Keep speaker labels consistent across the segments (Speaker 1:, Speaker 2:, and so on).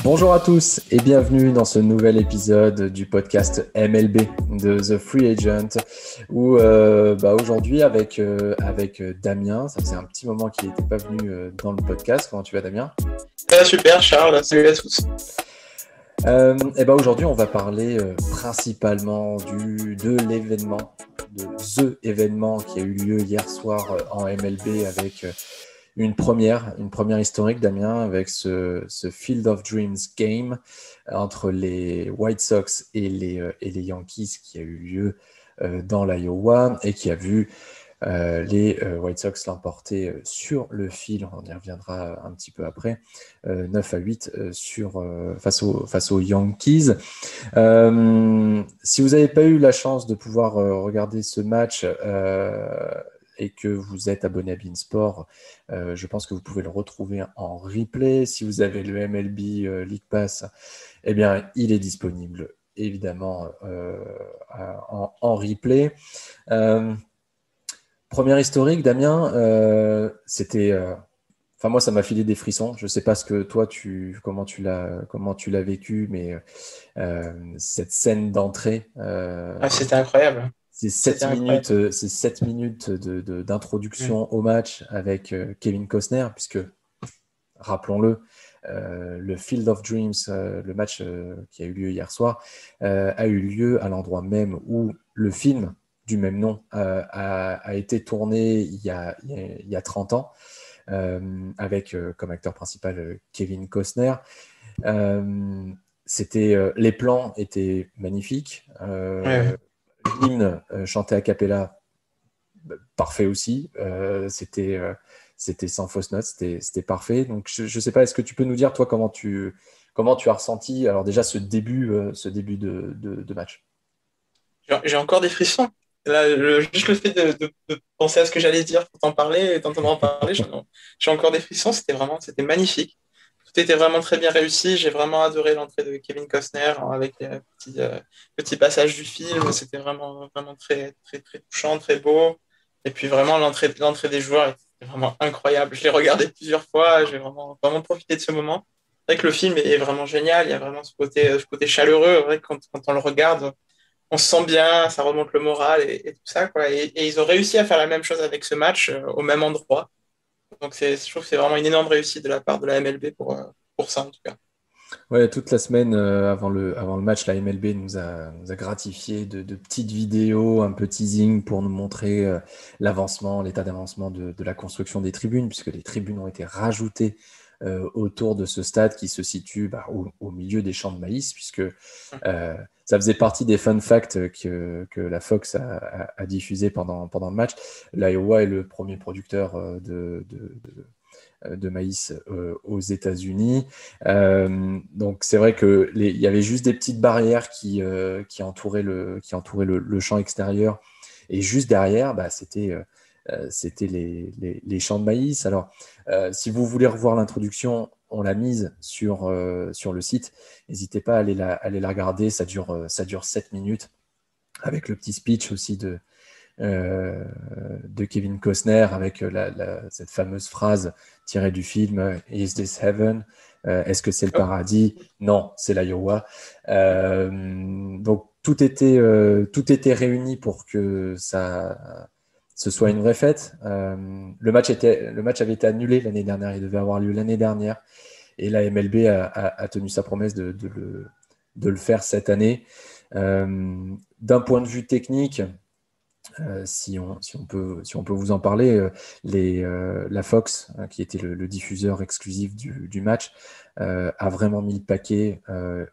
Speaker 1: Bonjour à tous et bienvenue dans ce nouvel épisode du podcast MLB de The Free Agent où aujourd'hui avec Damien, ça faisait un petit moment qu'il n'était pas venu dans le podcast. Comment tu vas, Damien ?
Speaker 2: Super Charles, salut à tous.
Speaker 1: Aujourd'hui on va parler principalement de l'événement, de The événement qui a eu lieu hier soir en MLB avec une première historique, Damien, avec ce Field of Dreams game entre les White Sox et les Yankees qui a eu lieu dans l'Iowa et qui a vu les White Sox l'emporter sur le fil, on y reviendra un petit peu après, 9-8 face aux Yankees. Si vous n'avez pas eu la chance de pouvoir regarder ce match et que vous êtes abonné à Beansport, je pense que vous pouvez le retrouver en replay. Si vous avez le MLB League Pass, eh bien, il est disponible évidemment en replay. Première historique, Damien, c'était... moi, ça m'a filé des frissons. Je ne sais pas comment tu l'as vécu, mais cette scène d'entrée...
Speaker 2: C'était incroyable.
Speaker 1: C'est 7 minutes d'introduction au match avec Kevin Costner, puisque, rappelons-le, le Field of Dreams, le match qui a eu lieu hier soir, a eu lieu à l'endroit même où le film du même nom a été tourné il y a 30 ans, avec comme acteur principal Kevin Costner. Les plans étaient magnifiques. L'hymne chanté a cappella, parfait aussi. C'était sans fausse note, c'était parfait. Donc je ne sais pas, est-ce que tu peux nous dire toi comment tu as ressenti alors déjà ce début de match?
Speaker 2: J'ai encore des frissons. Là, juste le fait de penser à ce que j'allais dire pour t'en parler et d'entendre en parler, j'ai encore des frissons. C'était magnifique. Tout était vraiment très bien réussi. J'ai vraiment adoré l'entrée de Kevin Costner avec les petits passages du film. C'était vraiment, vraiment très, très, très touchant, très beau. Et puis vraiment, l'entrée des joueurs était vraiment incroyable. Je l'ai regardé plusieurs fois. J'ai vraiment, vraiment profité de ce moment. C'est vrai que le film est vraiment génial. Il y a vraiment ce côté chaleureux. C'est vrai que quand on le regarde, on se sent bien, ça remonte le moral et tout ça, quoi. Et ils ont réussi à faire la même chose avec ce match au même endroit. Donc, je trouve que c'est vraiment une énorme réussite de la part de la MLB pour ça, en tout cas.
Speaker 1: Ouais, toute la semaine avant le match, la MLB nous a gratifié de petites vidéos, un peu teasing pour nous montrer l'état d'avancement de la construction des tribunes, puisque les tribunes ont été rajoutées autour de ce stade qui se situe au milieu des champs de maïs, puisque ça faisait partie des fun facts que la Fox a diffusé pendant le match. L'Iowa est le premier producteur de maïs aux États-Unis. Donc c'est vrai que il y avait juste des petites barrières qui entouraient le champ extérieur, et juste derrière, c'était les champs de maïs. Alors, si vous voulez revoir l'introduction, on l'a mise sur le site. N'hésitez pas à aller la regarder. Ça dure 7 minutes avec le petit speech aussi de Kevin Costner avec cette fameuse phrase tirée du film « Is this heaven ?» Est-ce que c'est le paradis ? Non, c'est l'Iowa. Donc, tout était réuni pour que ce soit une vraie fête. Le match avait été annulé l'année dernière. Il devait avoir lieu l'année dernière. Et la MLB a tenu sa promesse de le faire cette année. D'un point de vue technique, si on peut vous en parler, la Fox, qui était le diffuseur exclusif du match, a vraiment mis le paquet.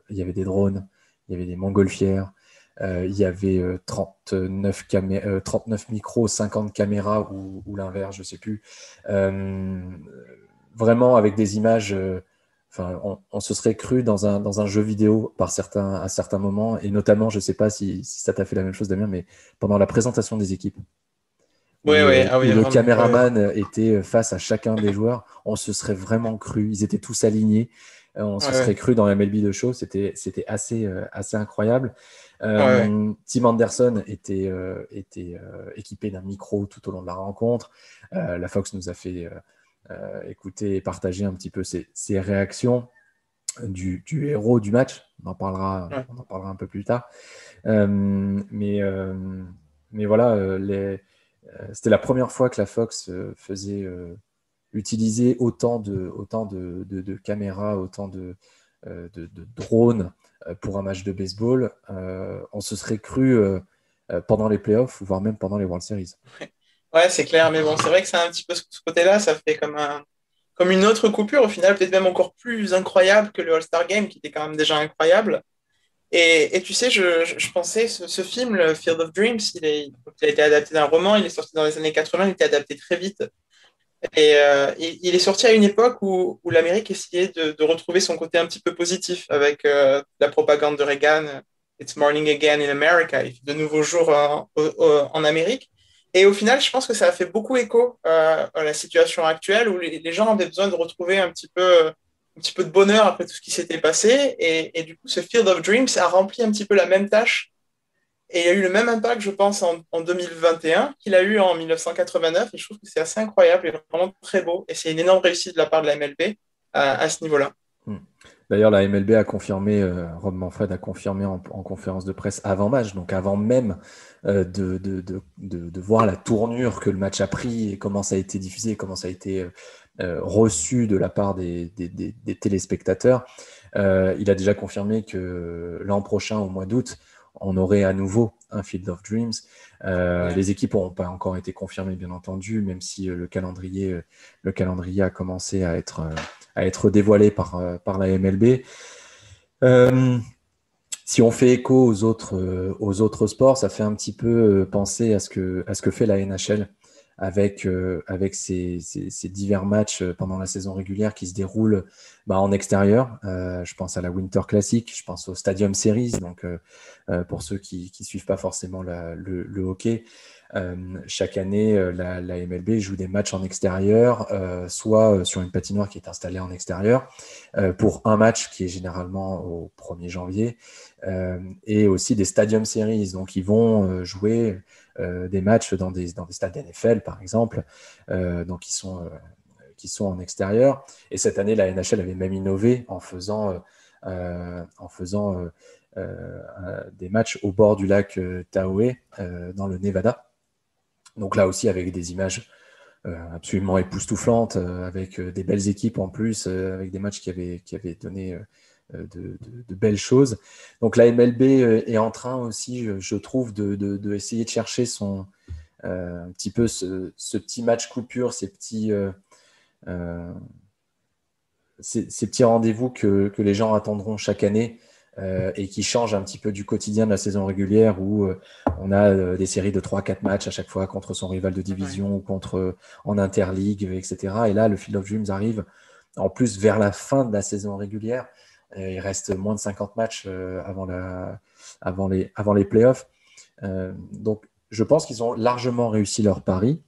Speaker 1: Il y avait des drones, il y avait des montgolfières, il y avait 39 micros, 50 caméras ou l'inverse, je ne sais plus. Vraiment avec des images... on se serait cru dans un jeu vidéo à certains moments, et notamment, je ne sais pas si ça t'a fait la même chose, Damien, mais pendant la présentation des équipes, où le caméraman était face à chacun des joueurs, on se serait vraiment cru. Ils étaient tous alignés. On se serait
Speaker 2: Ouais.
Speaker 1: cru dans la MLB de show. C'était assez incroyable.
Speaker 2: Ouais.
Speaker 1: Tim Anderson était équipé d'un micro tout au long de la rencontre. La Fox nous a fait écouter et partager un petit peu ses réactions du héros du match.
Speaker 2: Ouais.
Speaker 1: On en parlera un peu plus tard. Mais voilà, c'était la première fois que la Fox faisait utiliser autant de caméras, autant de drones pour un match de baseball. On se serait cru pendant les playoffs, voire même pendant les World Series.
Speaker 2: Ouais, c'est clair, mais bon, c'est vrai que c'est un petit peu ce côté-là, ça fait comme une autre coupure, au final, peut-être même encore plus incroyable que le All-Star Game, qui était quand même déjà incroyable. Et tu sais, je pensais, ce film, le Field of Dreams, il a été adapté d'un roman, il est sorti dans les années 80, il a été adapté très vite. Et il est sorti à une époque où l'Amérique essayait de retrouver son côté un petit peu positif avec la propagande de Reagan, It's Morning Again in America, il fait de nouveaux jours en Amérique. Et au final, je pense que ça a fait beaucoup écho à la situation actuelle où les gens avaient besoin de retrouver un petit peu de bonheur après tout ce qui s'était passé. Et du coup, ce Field of Dreams a rempli un petit peu la même tâche et il a eu le même impact, je pense, en 2021 qu'il a eu en 1989. Et je trouve que c'est assez incroyable et vraiment très beau. Et c'est une énorme réussite de la part de la MLB à ce niveau-là.
Speaker 1: Hmm. D'ailleurs, la MLB a confirmé, Rob Manfred a confirmé en conférence de presse avant match, donc avant même de voir la tournure que le match a pris et comment ça a été diffusé, comment ça a été reçu de la part des téléspectateurs. Il a déjà confirmé que l'an prochain, au mois d'août, on aurait à nouveau un Field of Dreams.
Speaker 2: Ouais.
Speaker 1: Les équipes n'ont pas encore été confirmées, bien entendu, même si le calendrier a commencé à être dévoilé par la MLB. Euh, Si on fait écho aux autres sports, ça fait un petit peu penser à ce que fait la NHL avec ces divers matchs pendant la saison régulière qui se déroulent en extérieur. Je pense à la Winter Classic, je pense au Stadium Series, donc pour ceux qui ne suivent pas forcément le hockey. Chaque année, la MLB joue des matchs en extérieur, soit sur une patinoire qui est installée en extérieur, pour un match qui est généralement au 1er janvier, et aussi des Stadium Series. Donc, ils vont jouer des matchs dans des stades NFL, par exemple, donc qui sont en extérieur. Et cette année, la NHL avait même innové en faisant des matchs au bord du lac Tahoe, dans le Nevada. Donc là aussi, avec des images absolument époustouflantes, avec des belles équipes en plus, avec des matchs qui avaient donné de belles choses. Donc la MLB est en train aussi, je trouve, de essayer de chercher un petit peu ce petit match coupure, euh, ces petits rendez-vous que les gens attendront chaque année, et qui changent un petit peu du quotidien de la saison régulière où on a des séries de 3-4 matchs à chaque fois contre son rival de
Speaker 2: Ouais.
Speaker 1: division ou en interligue, etc. Et là, le Field of Dreams arrive en plus vers la fin de la saison régulière. Il reste moins de 50 matchs avant les playoffs. Donc, je pense qu'ils ont largement réussi leur pari.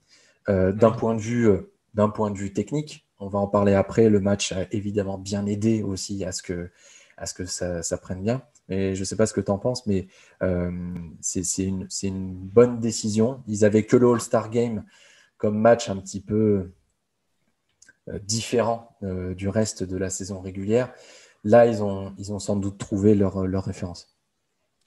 Speaker 2: Ouais.
Speaker 1: D'un point de vue technique, on va en parler après. Le match a évidemment bien aidé aussi à ce que ça prenne bien. Mais je ne sais pas ce que tu en penses, mais c'est une bonne décision. Ils avaient que le All-Star Game comme match un petit peu différent du reste de la saison régulière. Là, ils ont sans doute trouvé leur référence.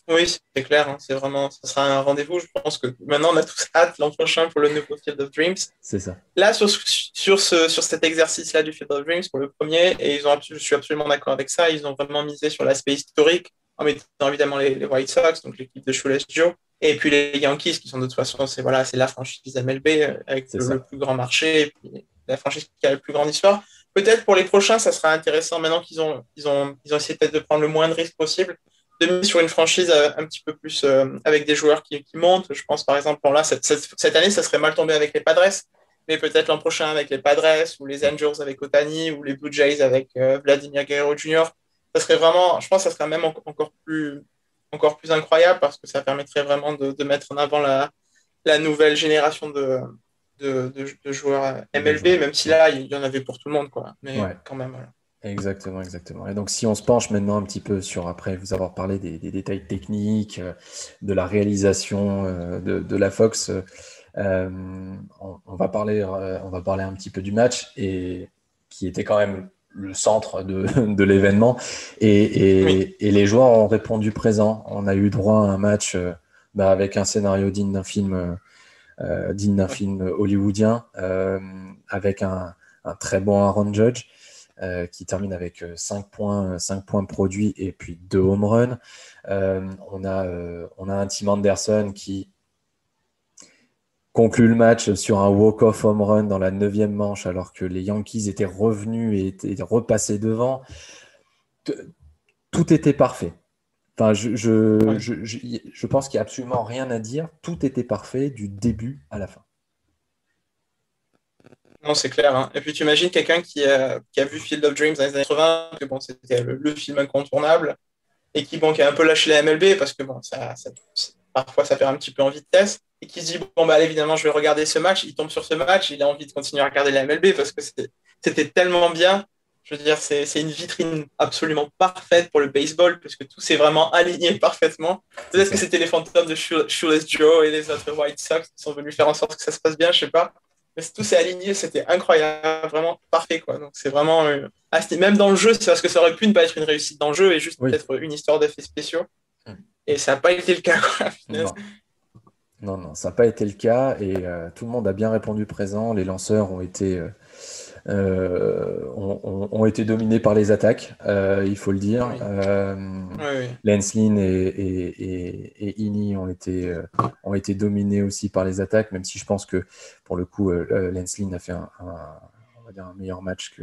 Speaker 2: Oui, c'est clair, hein, c'est vraiment, ça sera un rendez-vous. Je pense que maintenant, on a tous hâte l'an prochain pour le nouveau Field of Dreams.
Speaker 1: C'est ça.
Speaker 2: Là, sur cet exercice-là du Field of Dreams pour le premier, et je suis absolument d'accord avec ça, ils ont vraiment misé sur l'aspect historique en mettant évidemment les White Sox, donc l'équipe de Shoeless Joe, et puis les Yankees qui sont de toute façon, c'est la franchise MLB avec
Speaker 1: C'est
Speaker 2: le
Speaker 1: ça.
Speaker 2: plus grand marché, et puis la franchise qui a la plus grande histoire. Peut-être pour les prochains, ça sera intéressant maintenant ils ont essayé peut-être de prendre le moins de risques possible, de mise sur une franchise un petit peu plus avec des joueurs qui montent. Je pense par exemple, bon, là, cette année, ça serait mal tombé avec les Padres, mais peut-être l'an prochain avec les Padres ou les Angels avec Otani ou les Blue Jays avec Vladimir Guerrero Jr. Ça serait vraiment, je pense que ça serait même encore plus incroyable parce que ça permettrait vraiment de mettre en avant la nouvelle génération de joueurs
Speaker 1: De
Speaker 2: MLB,
Speaker 1: joueurs.
Speaker 2: même si
Speaker 1: Ouais.
Speaker 2: là, il y en avait pour tout le monde, quoi. Mais
Speaker 1: Ouais.
Speaker 2: quand même, voilà.
Speaker 1: Exactement, exactement. Et donc, si on se penche maintenant un petit peu sur, après vous avoir parlé des détails techniques, de la réalisation de la Fox, on va parler un petit peu du match et qui était quand même le centre de l'événement.
Speaker 2: Oui,
Speaker 1: Et les joueurs ont répondu présent. On a eu droit à un match avec un scénario digne d'un
Speaker 2: oui.
Speaker 1: film hollywoodien, avec un très bon Aaron Judge. Qui termine avec 5 points produits et puis 2 home runs. On a un Tim Anderson qui conclut le match sur un walk-off home run dans la 9e manche alors que les Yankees étaient revenus et étaient repassés devant. Tout était parfait. Enfin,
Speaker 2: Ouais.
Speaker 1: je pense qu'il n'y a absolument rien à dire. Tout était parfait du début à la fin.
Speaker 2: Non, c'est clair, hein. Et puis tu imagines quelqu'un qui a vu Field of Dreams dans les années 80, que bon, c'était le film incontournable, et qui a un peu lâché la MLB parce que bon, parfois ça perd un petit peu en vitesse, et qui se dit, bon, bah, allez, évidemment, je vais regarder ce match. Il tombe sur ce match, il a envie de continuer à regarder la MLB parce que c'était tellement bien. Je veux dire, c'est une vitrine absolument parfaite pour le baseball parce que tout s'est vraiment aligné parfaitement.
Speaker 1: C'est
Speaker 2: Peut-être que
Speaker 1: ça.
Speaker 2: c'était les fantômes de Shoeless Joe et les autres White Sox qui sont venus faire en sorte que ça se passe bien, je sais pas. Mais tout s'est aligné, c'était incroyable, vraiment parfait, quoi. Donc c'est vraiment. Même dans le jeu, c'est parce que ça aurait pu ne pas être une réussite dans le jeu et juste
Speaker 1: Oui.
Speaker 2: peut-être une histoire d'effets spéciaux. Et ça n'a pas été le cas, quoi, finalement.
Speaker 1: Non. Non, non, ça n'a pas été le cas et tout le monde a bien répondu présent. Les lanceurs ont été dominés par les attaques, il faut le dire.
Speaker 2: Oui, oui, oui.
Speaker 1: Lance Lynn et Heaney ont été dominés aussi par les attaques, même si je pense que pour le coup, Lance Lynn a fait on va dire un meilleur match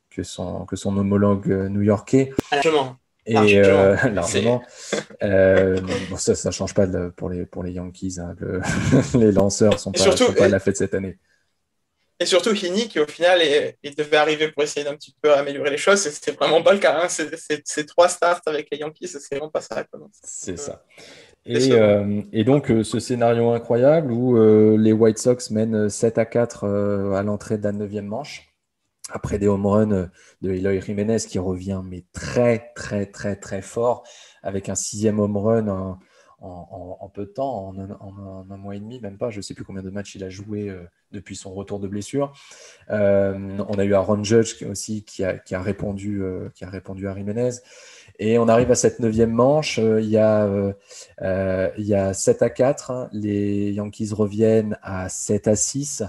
Speaker 1: que son homologue new-yorkais.
Speaker 2: Largement.
Speaker 1: Et
Speaker 2: Largement. Mais
Speaker 1: largement. Bon, ça ne change pas pour les Yankees, hein. Les lanceurs
Speaker 2: Et
Speaker 1: sont
Speaker 2: surtout,
Speaker 1: pas à la fête cette année.
Speaker 2: et surtout Heaney, qui au final il devait arriver pour essayer d'un petit peu améliorer les choses, c'est vraiment pas le cas, hein. C'est 3 starts avec les Yankees, c'est vraiment pas ça, quoi. Donc,
Speaker 1: C'est
Speaker 2: c'est un peu
Speaker 1: ça.
Speaker 2: décevant.
Speaker 1: Et donc, ce scénario incroyable où les White Sox mènent 7-4 à l'entrée de la 9e manche, après des home runs de Eloy Jiménez qui revient mais très, très, très, très fort, avec un 6e home run en peu de temps, en un mois et demi, même pas. Je ne sais plus combien de matchs il a joué depuis son retour de blessure. On a eu Aaron Judge aussi qui a répondu à Jiménez. Et on arrive à cette 9e manche. Il y a 7-4. Les Yankees reviennent à 7-6.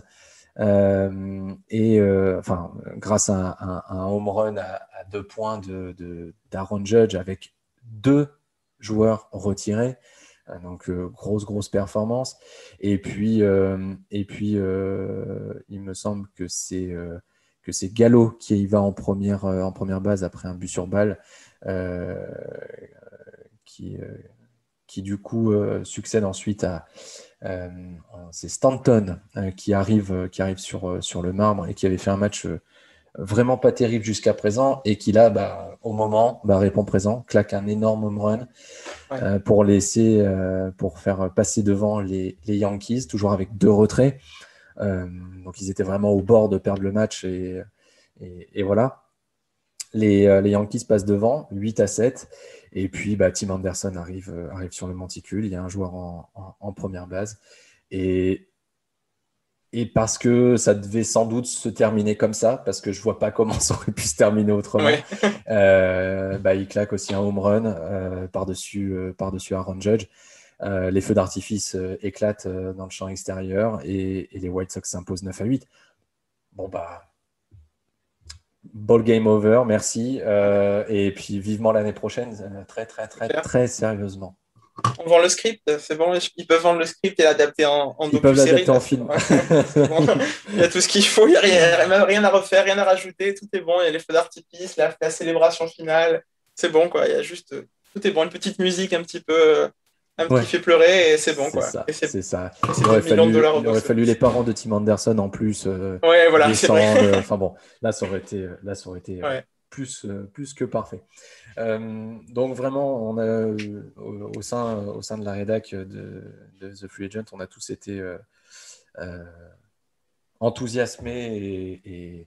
Speaker 1: Enfin, grâce à un home run à 2 points d'Aaron Judge avec 2 joueurs retirés. Donc, grosse performance. Il me semble que c'est Gallo qui y va en première base après un but sur balle, euh, qui, euh, qui du coup succède ensuite à euh, c'est Stanton qui arrive sur le marbre et qui avait fait un match vraiment pas terrible jusqu'à présent et qui là, au moment, répond présent, claque un énorme home run
Speaker 2: Ouais.
Speaker 1: pour faire passer devant les Yankees, toujours avec 2 retraits. Donc ils étaient vraiment au bord de perdre le match et voilà. Les Yankees passent devant, 8-7. Et puis, Tim Anderson arrive sur le monticule. Il y a un joueur en première base. Et, et parce que ça devait sans doute se terminer comme ça, parce que je vois pas comment ça aurait pu se terminer autrement,
Speaker 2: Ouais.
Speaker 1: il claque aussi un home run par-dessus Aaron Judge. Les feux d'artifice éclatent dans le champ extérieur et les White Sox s'imposent 9-8. Bon, ball game over, merci. Et puis vivement l'année prochaine, très, très,
Speaker 2: C'est
Speaker 1: très,
Speaker 2: clair.
Speaker 1: très sérieusement.
Speaker 2: On vend le script, c'est bon, ils peuvent vendre le script et l'adapter en
Speaker 1: Ils peuvent
Speaker 2: docu-série,
Speaker 1: l'adapter
Speaker 2: là,
Speaker 1: en
Speaker 2: c'est
Speaker 1: film.
Speaker 2: bon. C'est bon. Il y a tout ce qu'il faut, il n'y a rien à refaire, rien à rajouter, tout est bon, il y a les feux d'artifice, la célébration finale, c'est bon, quoi. Il y a juste, tout est bon, une petite musique qui
Speaker 1: Ouais,
Speaker 2: fait pleurer et c'est bon,
Speaker 1: c'est
Speaker 2: quoi.
Speaker 1: ça, c'est ça.
Speaker 2: Et c'est
Speaker 1: Il
Speaker 2: des
Speaker 1: aurait
Speaker 2: millions de
Speaker 1: fallu,
Speaker 2: dollars au
Speaker 1: il aurait fallu les
Speaker 2: box-office.
Speaker 1: parents de Tim Anderson en plus
Speaker 2: Ouais, voilà, c'est vrai.
Speaker 1: descendre. Enfin bon, là ça aurait été
Speaker 2: Ouais.
Speaker 1: plus que parfait. Donc vraiment, on a au sein de la rédac de The Free Agent, on a tous été euh, enthousiasmés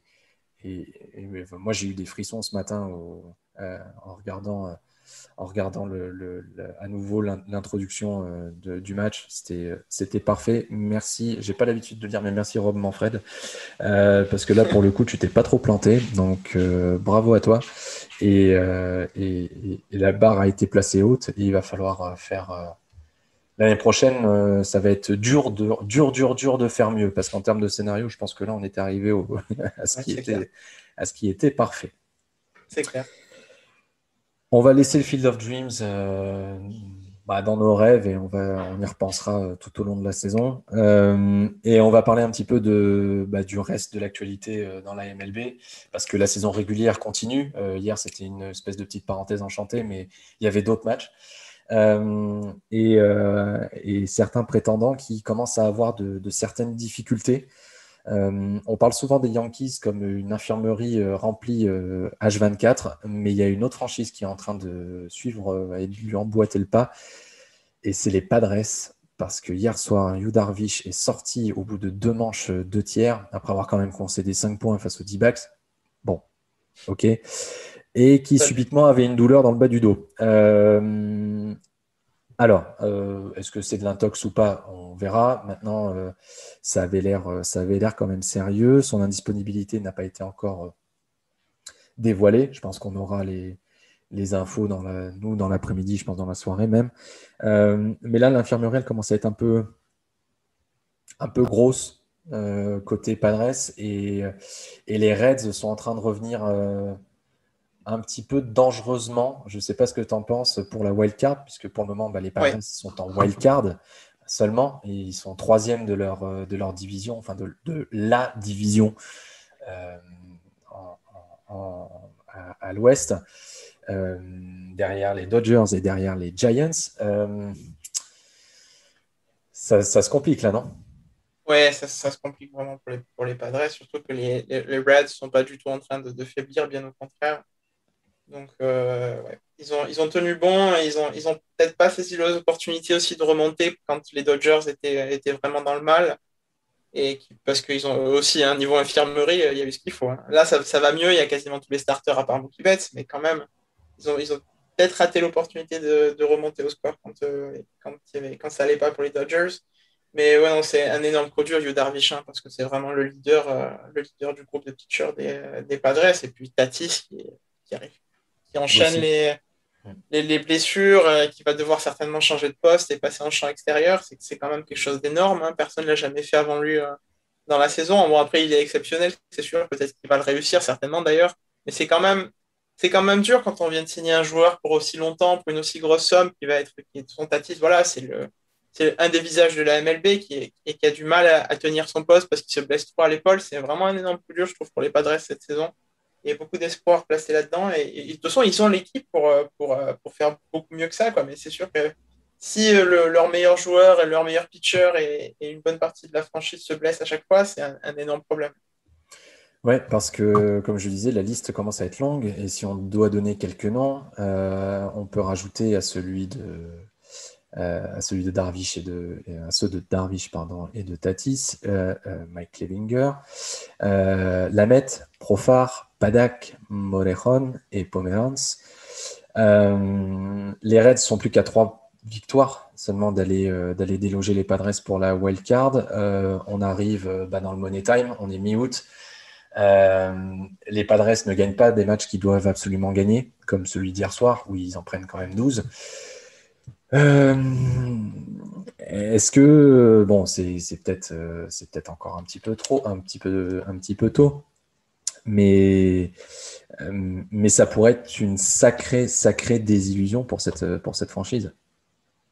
Speaker 1: moi, j'ai eu des frissons ce matin en regardant à nouveau l'introduction du match. C'était parfait. Merci. J'ai pas l'habitude de dire, mais merci Rob Manfred, parce que là, pour le coup, tu t'es pas trop planté. Donc, bravo à toi. Et la barre a été placée haute et il va falloir faire. L'année prochaine, ça va être dur de faire mieux, parce qu'en termes de scénario, je pense que là, on était arrivé à ce qui était parfait.
Speaker 2: C'est clair.
Speaker 1: On va laisser le Field of Dreams dans nos rêves et on y repensera tout au long de la saison. Et on va parler un petit peu du reste de l'actualité dans la MLB, parce que la saison régulière continue. Hier, c'était une espèce de petite parenthèse enchantée, mais il y avait d'autres matchs. Et certains prétendants qui commencent à avoir de certaines difficultés. On parle souvent des Yankees comme une infirmerie remplie H24, mais il y a une autre franchise qui est en train de suivre et de lui emboîter le pas, et c'est les Padres, parce que hier soir, Yu Darvish est sorti au bout de 2 manches, 2 tiers, après avoir quand même concédé 5 points face aux D-backs. Bon, ok. Et qui subitement avait une douleur dans le bas du dos. Alors, est-ce que c'est de l'intox ou pas? On verra. Maintenant, ça avait l'air quand même sérieux. Son indisponibilité n'a pas été encore dévoilée. Je pense qu'on aura les infos dans l'après-midi, je pense dans la soirée même. Mais là, l'infirmerie, elle commence à être un peu grosse côté Padres, et les Reds sont en train de revenir un petit peu dangereusement. Je ne sais pas ce que tu en penses pour la wildcard, puisque pour le moment, les Padres sont en wildcard seulement, et ils sont 3e de leur division, enfin de la division à l'ouest, derrière les Dodgers et derrière les Giants. Ça se complique là, non?
Speaker 2: Ouais, ça se complique vraiment pour les Padres, surtout que les Reds ne sont pas du tout en train de faiblir, bien au contraire. Donc, ouais. Ils ont tenu bon, et ils ont peut-être pas saisi l'opportunité aussi de remonter quand les Dodgers étaient vraiment dans le mal. Parce qu'ils ont aussi un niveau infirmerie, il y a eu ce qu'il faut. Hein. Là, ça va mieux, il y a quasiment tous les starters à part Mookie Betts, mais quand même, ils ont peut-être raté l'opportunité de remonter au score quand ça allait pas pour les Dodgers. Mais ouais, non, c'est un énorme coup dur, Yu Darvish, hein, parce que c'est vraiment le leader du groupe de pitchers des Padres. Et puis Tatis qui arrive, qui enchaîne les blessures, qui va devoir certainement changer de poste et passer en champ extérieur. C'est quand même quelque chose d'énorme. Hein. Personne ne l'a jamais fait avant lui dans la saison. Bon, après, il est exceptionnel, c'est sûr. Peut-être qu'il va le réussir, certainement d'ailleurs. Mais c'est quand même dur quand on vient de signer un joueur pour aussi longtemps, pour une aussi grosse somme, qui est son Tatis. Voilà, c'est un des visages de la MLB qui a du mal à tenir son poste parce qu'il se blesse trop à l'épaule. C'est vraiment un énorme coup dur, je trouve, pour les Padres cette saison. Il y a beaucoup d'espoir placé là-dedans. Et de toute façon, ils ont l'équipe pour faire beaucoup mieux que ça, quoi. Mais c'est sûr que si leur meilleur joueur et leur meilleur pitcher et une bonne partie de la franchise se blessent à chaque fois, c'est un énorme problème.
Speaker 1: Ouais, parce que, comme je disais, la liste commence à être longue, et si on doit donner quelques noms, on peut rajouter à celui de Darvish et à ceux de Darvish, pardon, et de Tatis, Mike Clevinger, Lamet, Profar, Padak, Morejon et Pomeranz. Les Reds sont plus qu'à 3 victoires seulement d'aller déloger les Padres pour la wild card. On arrive dans le Money Time, on est mi-août. Les Padres ne gagnent pas des matchs qu'ils doivent absolument gagner, comme celui d'hier soir où ils en prennent quand même 12. Est-ce que c'est peut-être encore un petit peu trop, un petit peu tôt, mais ça pourrait être une sacrée désillusion pour cette franchise.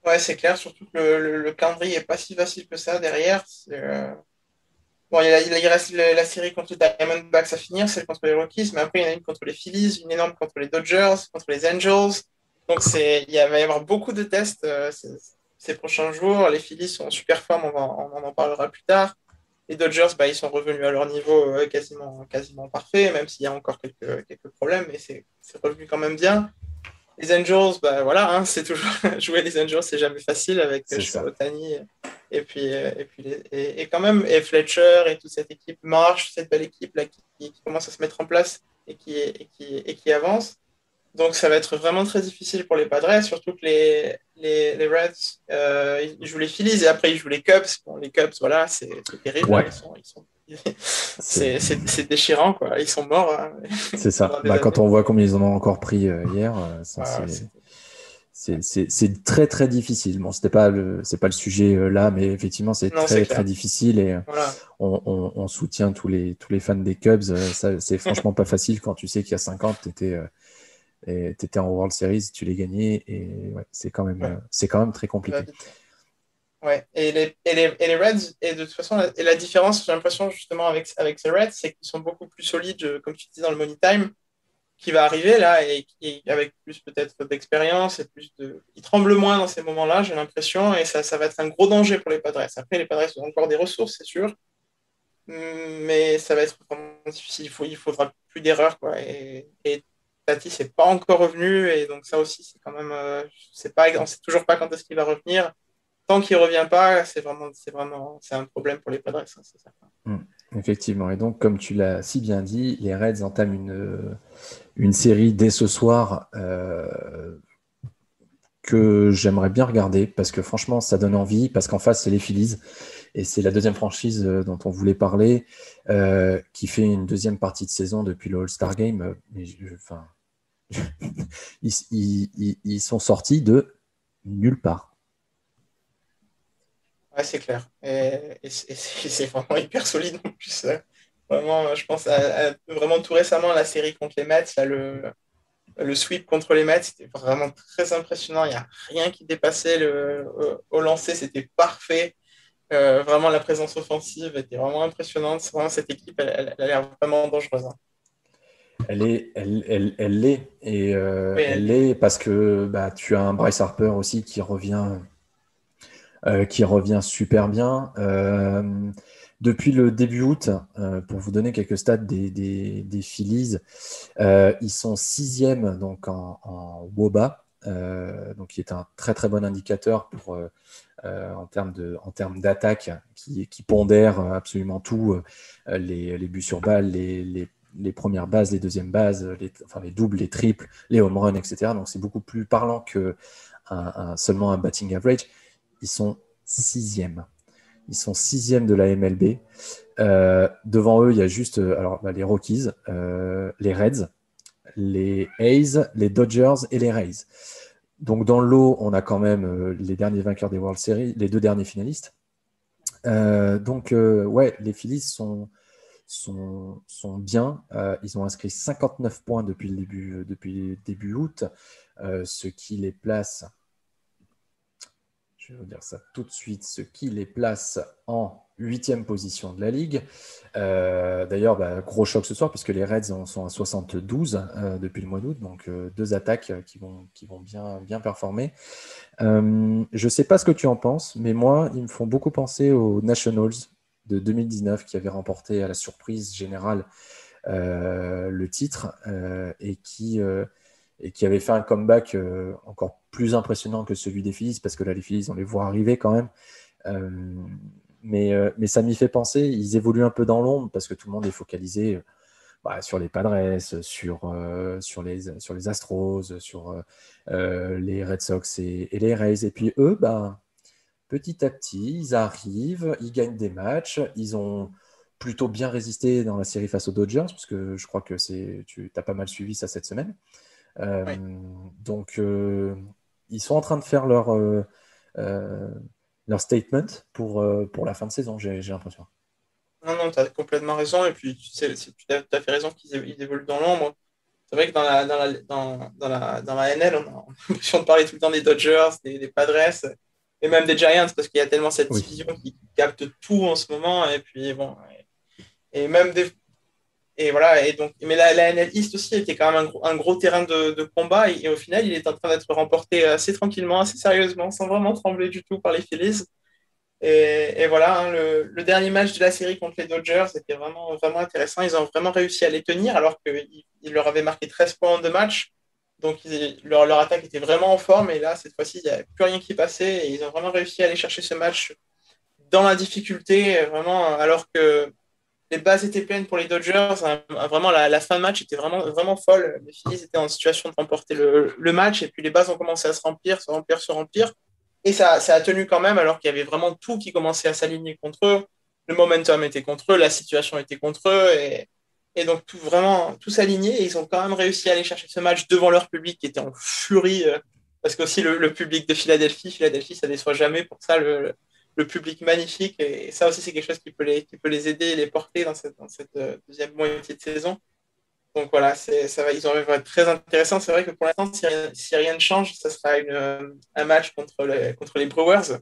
Speaker 2: Ouais, c'est clair, surtout que le calendrier n'est pas si facile que ça derrière. Bon, il reste la série contre les Diamondbacks à finir, celle contre les Rockies, mais après, il y en a une contre les Phillies, une énorme contre les Dodgers, contre les Angels. Donc, va y avoir beaucoup de tests ces prochains jours. Les Phillies sont en super forme, on en parlera plus tard. Les Dodgers, ils sont revenus à leur niveau quasiment parfait, même s'il y a encore quelques problèmes, mais c'est revenu quand même bien. Les Angels, bah voilà, hein, c'est toujours jouer les Angels, c'est jamais facile avec
Speaker 1: C'est ça.
Speaker 2: Otani et quand même et Fletcher et toute cette équipe marche, cette belle équipe là qui commence à se mettre en place et qui avance. Donc ça va être vraiment très difficile pour les Padres, surtout que les Reds ils jouent les Phillies et après ils jouent les Cubs. Bon, les Cubs, voilà, c'est terrible, hein,
Speaker 1: Ouais, c'est
Speaker 2: c'est déchirant quoi. Ils sont morts, hein.
Speaker 1: c'est ça.
Speaker 2: Pendant des
Speaker 1: Bah, quand
Speaker 2: années.
Speaker 1: on voit combien ils en ont encore pris hier, ça
Speaker 2: Voilà,
Speaker 1: c'est très très difficile. Bon, c'est pas le sujet là, mais effectivement c'est
Speaker 2: non, c'est
Speaker 1: très très
Speaker 2: clair.
Speaker 1: difficile et
Speaker 2: Voilà.
Speaker 1: on soutient tous les fans des Cubs. Ça, c'est franchement pas facile quand tu sais qu'il y a 50, t'étais en World Series, tu les gagnais et ouais,
Speaker 2: Ouais,
Speaker 1: c'est quand même très
Speaker 2: ça va
Speaker 1: compliqué.
Speaker 2: vite. Ouais. Et les Reds, et de toute façon, la différence, j'ai l'impression justement avec ces Reds, c'est qu'ils sont beaucoup plus solides, comme tu dis, dans le Money Time, qui va arriver là, et qui, avec plus peut-être d'expérience et plus de. Ils tremblent moins dans ces moments-là, j'ai l'impression, et ça va être un gros danger pour les Padres. Après, les Padres ont encore des ressources, c'est sûr, mais ça va être vraiment difficile. Il faudra plus d'erreurs, quoi. Et Tati, c'est pas encore revenu, et donc ça aussi, c'est quand même. On sait toujours pas quand est-ce qu'il va revenir. Tant qu'il revient pas, c'est un problème pour les Padres, hein, c'est certain.
Speaker 1: Mm. Effectivement. Et donc, comme tu l'as si bien dit, les Reds entament une série dès ce soir que j'aimerais bien regarder parce que franchement, ça donne envie. Parce qu'en face, c'est les Phillies et c'est la deuxième franchise dont on voulait parler qui fait une deuxième partie de saison depuis le All-Star Game. Enfin, ils sont sortis de nulle part.
Speaker 2: Ouais, c'est clair. Et c'est vraiment hyper solide en plus. Vraiment, je pense vraiment tout récemment la série contre les Mets, là, le sweep contre les Mets, c'était vraiment très impressionnant. Il n'y a rien qui dépassait au lancer, c'était parfait. Vraiment, la présence offensive était vraiment impressionnante. Vraiment, cette équipe, elle a l'air vraiment dangereuse, hein.
Speaker 1: Elle l'est et
Speaker 2: Oui,
Speaker 1: elle l'est parce que bah, tu as un Bryce Harper aussi qui revient super bien. Depuis le début août, pour vous donner quelques stats des Phillies, ils sont sixième donc en WOBA, donc qui est un très très bon indicateur en termes d'attaque qui pondère absolument tout, les buts sur balle, les premières bases, les deuxièmes bases, enfin les doubles, les triples, les home runs, etc. Donc c'est beaucoup plus parlant que seulement un batting average. Ils sont sixième. Ils sont sixième de la MLB. Devant eux, il y a juste les Rockies, les Reds, les A's, les Dodgers et les Rays. Donc dans le lot, on a quand même les derniers vainqueurs des World Series, les deux derniers finalistes. Ouais, les Phillies sont bien. Ils ont inscrit 59 points depuis début août, ce qui les place, je vais vous dire ça tout de suite, ce qui les place en huitième position de la Ligue. D'ailleurs, gros choc ce soir, puisque les Reds sont à 72 depuis le mois d'août, donc deux attaques qui vont bien, bien performer. Je ne sais pas ce que tu en penses, mais moi, ils me font beaucoup penser aux Nationals de 2019 qui avaient remporté à la surprise générale le titre et qui avait fait un comeback encore plus impressionnant que celui des Phillies, parce que là, les Phillies, on les voit arriver quand même. Mais ça m'y fait penser, ils évoluent un peu dans l'ombre, parce que tout le monde est focalisé sur les Padres, sur les Astros, sur les Red Sox et les Rays. Et puis eux, petit à petit, ils arrivent, ils gagnent des matchs, ils ont plutôt bien résisté dans la série face aux Dodgers, parce que je crois que tu as pas mal suivi ça cette semaine. Euh,
Speaker 2: oui.
Speaker 1: donc, ils sont en train de faire euh, leur statement pour la fin de saison, j'ai l'impression.
Speaker 2: Non, non, tu as complètement raison. Et puis, tu as fait raison qu'ils évoluent dans l'ombre. C'est vrai que dans la NL, on a l'impression de parler tout le temps des Dodgers, des Padres, et même des Giants, parce qu'il y a tellement cette
Speaker 1: Oui,
Speaker 2: division qui capte tout en ce moment. Et puis, bon, et même et voilà. Et donc, mais la NL East aussi était quand même un gros terrain de combat. Et au final, il est en train d'être remporté assez tranquillement, assez sérieusement, sans vraiment trembler du tout par les Phillies. Et voilà, hein, le dernier match de la série contre les Dodgers était vraiment, vraiment intéressant. Ils ont vraiment réussi à les tenir alors qu'ils leur avaient marqué 13 points en deux matchs. Donc, leur attaque était vraiment en forme. Et là, cette fois-ci, il n'y avait plus rien qui passait. Et ils ont vraiment réussi à aller chercher ce match dans la difficulté, vraiment, alors que les bases étaient pleines pour les Dodgers. Vraiment, la fin de match était vraiment, vraiment folle. Les Phillies étaient en situation de remporter le match. Et puis, les bases ont commencé à se remplir, se remplir, se remplir. Et ça a tenu quand même, alors qu'il y avait vraiment tout qui commençait à s'aligner contre eux. Le momentum était contre eux, la situation était contre eux. Et donc, vraiment, tout s'alignait. Et ils ont quand même réussi à aller chercher ce match devant leur public qui était en furie. Parce qu'aussi, le public de Philadelphie, ça ne déçoit jamais pour ça. Le public magnifique. Et ça aussi, c'est quelque chose qui peut les aider et les porter dans cette deuxième moitié de saison. Donc voilà, ils vont être très intéressants. C'est vrai que pour l'instant, si rien ne change, ça sera un match contre les Brewers.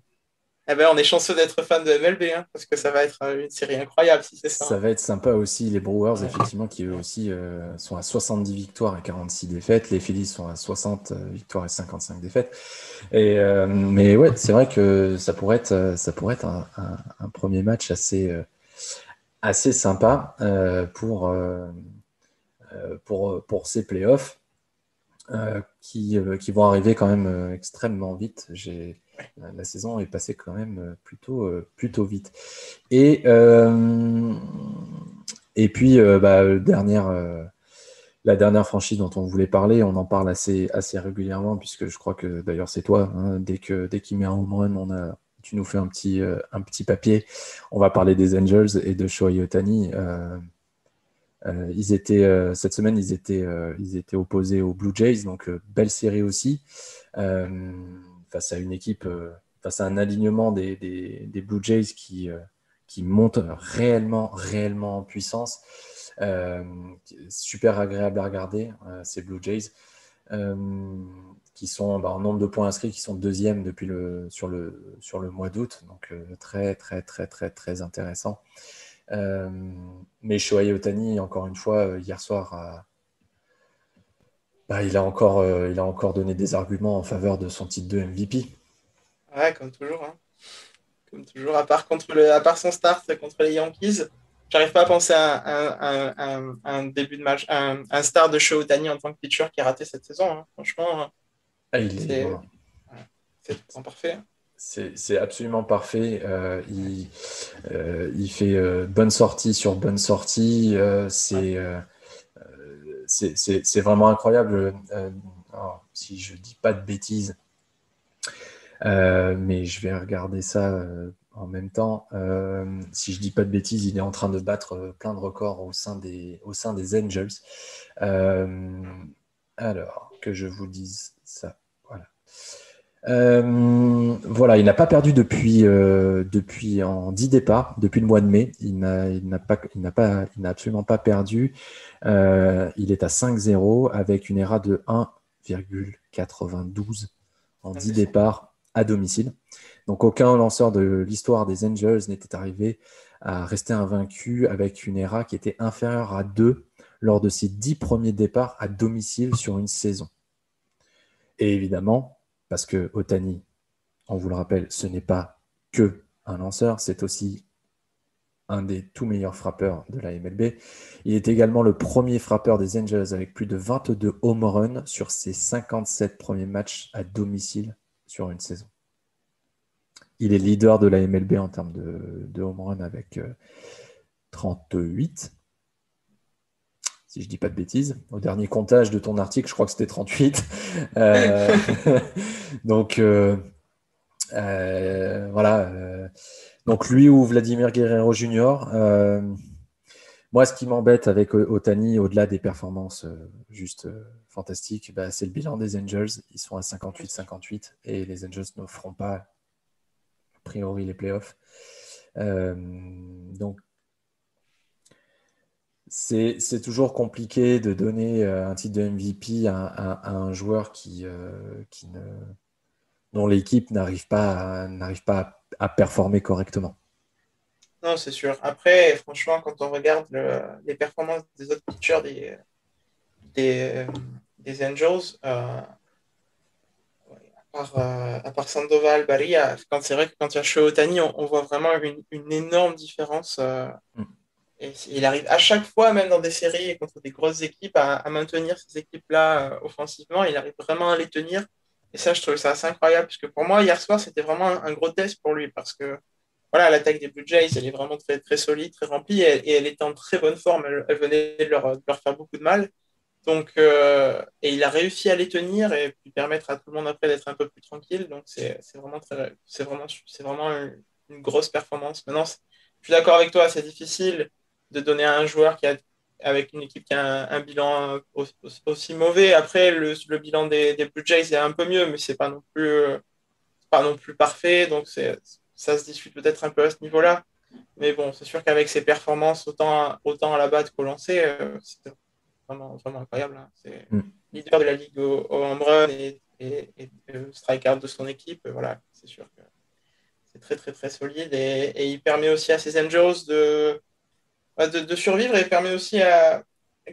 Speaker 2: Eh ben, on est chanceux d'être fan de MLB, hein, parce que ça va être une série incroyable si c'est ça.
Speaker 1: Ça va être sympa aussi, les Brewers,
Speaker 2: Ouais.
Speaker 1: effectivement, qui eux aussi sont à 70 victoires et 46 défaites. Les Phillies sont à 60 victoires et 55 défaites. Mais ouais, c'est vrai que ça pourrait être un premier match assez sympa pour ces playoffs qui vont arriver quand même extrêmement vite. La saison est passée quand même plutôt vite. Et, euh, et puis, la dernière franchise dont on voulait parler, on en parle assez régulièrement, puisque je crois que d'ailleurs c'est toi, hein, dès qu'il met un home run, tu nous fais un petit papier. On va parler des Angels et de Shohei Ohtani. Cette semaine, ils étaient opposés aux Blue Jays, donc belle série aussi, euh, face à une équipe, face à un alignement des Blue Jays qui monte réellement en puissance. Euh, Super agréable à regarder, ces Blue Jays, euh, qui sont en nombre de points inscrits, qui sont deuxième sur le mois d'août, donc très, très, très, très, très intéressant. Euh, mais Shohei Ohtani, encore une fois, hier soir, il a encore donné des arguments en faveur de son titre de MVP.
Speaker 2: Ouais, comme toujours. Hein. Comme toujours, à part son start contre les Yankees, j'arrive pas à penser à un début de match, un start de Shohei Ohtani en tant que pitcher qui a raté cette saison. Hein. Franchement,
Speaker 1: Ah,
Speaker 2: c'est
Speaker 1: non,
Speaker 2: c'est en parfait.
Speaker 1: c'est absolument parfait. Il fait bonne sortie sur bonne sortie.
Speaker 2: Ouais.
Speaker 1: C'est vraiment incroyable. Alors, si je dis pas de bêtises, mais je vais regarder ça en même temps. Si je dis pas de bêtises, il est en train de battre plein de records au sein des Angels. Euh, alors, que je vous dise ça. Voilà. Voilà, il n'a pas perdu depuis en 10 départs, depuis le mois de mai. Il n'a absolument pas perdu. Il est à 5-0 avec une ERA de 1,92 en 10
Speaker 2: Indécent.
Speaker 1: départs à domicile. Donc aucun lanceur de l'histoire des Angels n'était arrivé à rester invaincu avec une ERA qui était inférieure à 2 lors de ses 10 premiers départs à domicile sur une saison. Et évidemment, parce que Ohtani, on vous le rappelle, ce n'est pas que un lanceur, c'est aussi un des tout meilleurs frappeurs de la MLB. Il est également le premier frappeur des Angels avec plus de 22 home runs sur ses 57 premiers matchs à domicile sur une saison. Il est leader de la MLB en termes de home run avec 38. Si je ne dis pas de bêtises. Au dernier comptage de ton article, je crois que c'était 38. Donc, voilà. Donc, lui ou Vladimir Guerrero Jr., moi, ce qui m'embête avec Ohtani, au-delà des performances juste fantastiques, c'est le bilan des Angels. Ils sont à 58-58 et les Angels ne feront pas, a priori, les playoffs. Donc, c'est toujours compliqué de donner un titre de MVP à un joueur dont l'équipe n'arrive pas à performer correctement.
Speaker 2: Non, c'est sûr. Après, franchement, quand on regarde les performances des autres pitchers des, des Angels, à part Sandoval, Barria, c'est vrai que quand il y a Shohei Ohtani, on voit vraiment une énorme différence.
Speaker 1: Mm.
Speaker 2: Et il arrive à chaque fois, même dans des séries et contre des grosses équipes, à maintenir ces équipes-là offensivement. Il arrive vraiment à les tenir. Et ça, je trouve ça assez incroyable. Parce que pour moi, hier soir, c'était vraiment un gros test pour lui. Parce que voilà, l'attaque des Blue Jays, elle est vraiment très, très solide, très remplie. Et elle était en très bonne forme. Elle venait de leur faire beaucoup de mal. Donc, et il a réussi à les tenir et puis permettre à tout le monde après d'être un peu plus tranquille. Donc, c'est vraiment une grosse performance. Maintenant, je suis d'accord avec toi, c'est difficile de donner à un joueur avec une équipe qui a un bilan aussi mauvais. Après, le bilan des Blue Jays est un peu mieux, mais c'est pas non plus parfait. Donc, ça se discute peut-être un peu à ce niveau-là. Mais bon, c'est sûr qu'avec ses performances, autant à la batte qu'au lancer, c'est vraiment, vraiment incroyable. Hein. C'est leader de la ligue au home run et striker de son équipe. Voilà, c'est sûr que c'est très, très, très solide. Et il permet aussi à ses Angels de survivre et permet aussi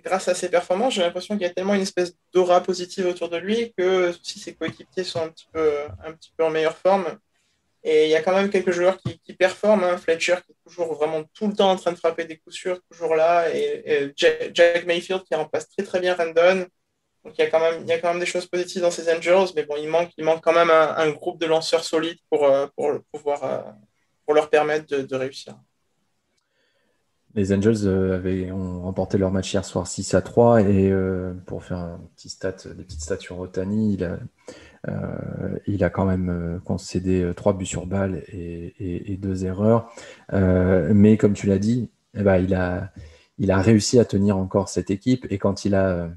Speaker 2: grâce à ses performances, j'ai l'impression qu'il y a tellement une espèce d'aura positive autour de lui que si ses coéquipiers sont un petit peu en meilleure forme. Et il y a quand même quelques joueurs qui performent. Hein. Fletcher qui est toujours vraiment tout le temps en train de frapper des coups sûrs, toujours là. Et Jack Mayfield qui remplace très très bien Randon. Donc il y a quand même des choses positives dans ces Angels, mais bon, il manque quand même un groupe de lanceurs solides pour leur permettre de réussir.
Speaker 1: Les Angels ont remporté leur match hier soir 6-3 et pour faire des petites stats sur Ohtani, il a quand même concédé 3 buts sur balle et 2 erreurs. Mais comme tu l'as dit, il a réussi à tenir encore cette équipe et quand il a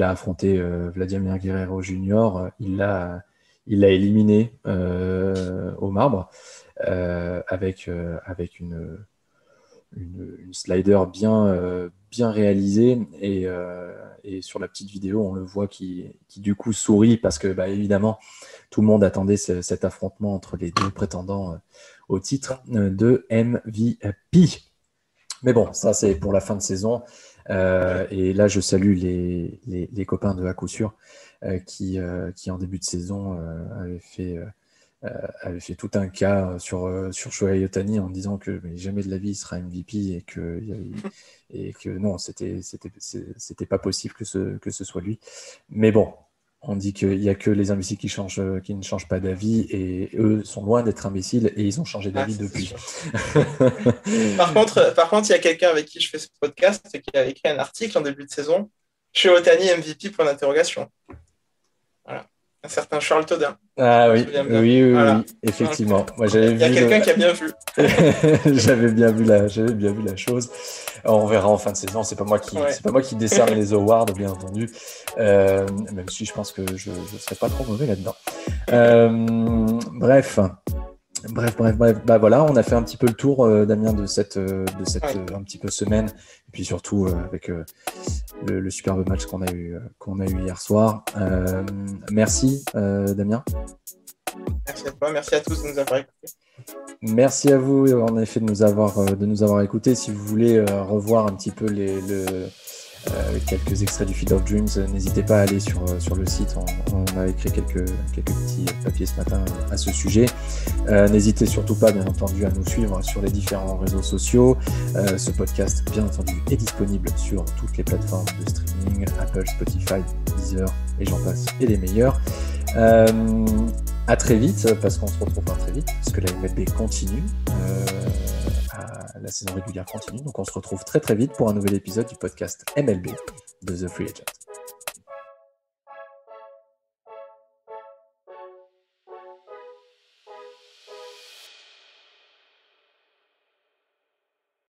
Speaker 1: affronté Vladimir Guerrero Jr., il l'a éliminé au marbre avec une slider bien réalisée et sur la petite vidéo on le voit qui du coup sourit parce que évidemment tout le monde attendait cet affrontement entre les deux prétendants au titre de MVP. Mais bon, ça c'est pour la fin de saison et là je salue les copains de À Coup Sûr qui en début de saison avait fait tout un cas sur Shohei Ohtani en disant que jamais de la vie il sera MVP et que non, c'était pas possible que ce soit lui. Mais bon, on dit qu'il n'y a que les imbéciles qui ne changent pas d'avis et eux sont loin d'être imbéciles et ils ont changé d'avis depuis.
Speaker 2: Par contre, il y a quelqu'un avec qui je fais ce podcast qui a écrit un article en début de saison chez Ohtani MVP pour l'interrogation. Voilà. Un certain Charles Todin.
Speaker 1: Ah oui, voilà. Oui, effectivement. Moi,
Speaker 2: il y a quelqu'un qui a bien vu.
Speaker 1: J'avais bien vu la chose. Alors, on verra en fin de saison. C'est pas moi qui décerne les awards, bien entendu. Même si je pense que je serais pas trop mauvais là-dedans. Bref. Voilà, on a fait un petit peu le tour, Damien, de cette un petit peu semaine, et puis surtout avec le superbe match qu'on a eu hier soir. Merci, Damien.
Speaker 2: Merci à toi, merci à tous de nous avoir écoutés.
Speaker 1: Merci à vous, en effet, de nous avoir écoutés. Si vous voulez revoir un petit peu quelques extraits du Field of Dreams, n'hésitez pas à aller sur le site, on a écrit quelques petits papiers ce matin à ce sujet. N'hésitez surtout pas, bien entendu, à nous suivre sur les différents réseaux sociaux. Ce podcast, bien entendu, est disponible sur toutes les plateformes de streaming, Apple, Spotify, Deezer, et j'en passe, et les meilleurs. À très vite, parce qu'on se retrouvera très vite, parce que la MLB continue. La saison régulière continue, donc on se retrouve très très vite pour un nouvel épisode du podcast MLB de The Free Agent.